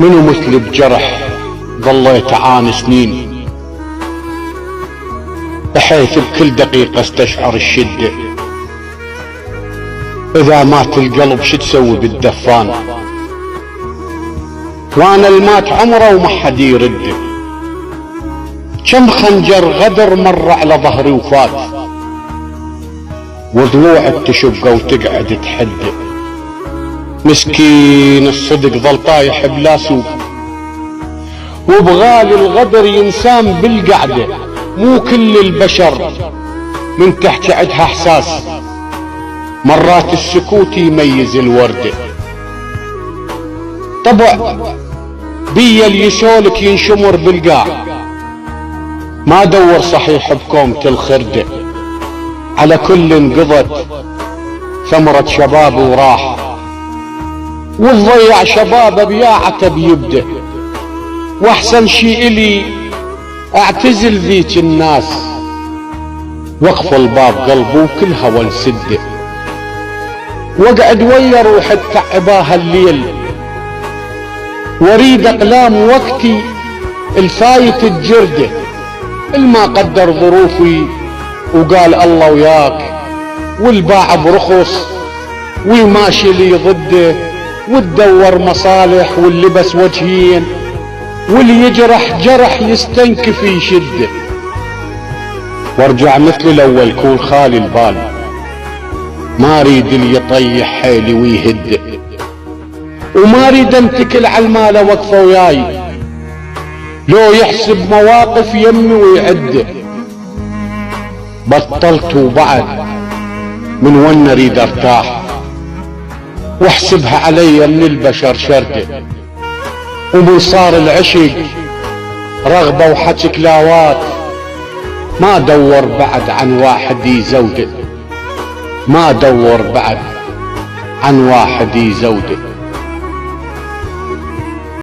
منو مثل بجرح ظليت اعاني سنين، بحيث بكل دقيقة استشعر الشدة. اذا مات القلب شو تسوي بالدفان، وانا المات عمره وما حد يرده. كم خنجر غدر مر على ظهري وفات، وضلوعك تشقه وتقعد تحد. مسكين الصدق ظل طايح بلا سوق، وبغالي الغدر ينسام بالقعدة. مو كل البشر من تحت عدها احساس، مرات السكوت يميز الوردة. طبع بيا اليسولك ينشمر بالقاع، ما دور صحيح بكومة الخردة. على كل انقضت ثمرة شباب وراح، والضيع شبابه بياعته بيبده. واحسن شي الي اعتزل ذيك الناس، واقفل الباب قلبي وكل هوى نسده. واقعد ويا روحي تعباها الليل، واريد اقلام وقتي الفايت الجرده. الما قدر ظروفي وقال الله وياك، والباع برخص وماشي لي ضده، وتدور مصالح واللبس وجهين، واللي يجرح جرح يستنكف يشده. وارجع مثل الاول كون خالي البال، ما اريد اللي يطيح حيلي ويهده. وما اريد امتكل على المال وقفه وياي، لو يحسب مواقف يمي ويعده. بطلت وبعد من وين اريد ارتاح، واحسبها علي من البشر شرده. ومن صار العشق رغبة وحكي كلاوات، ما دور بعد عن واحد يزوده، ما دور بعد عن واحد يزوده.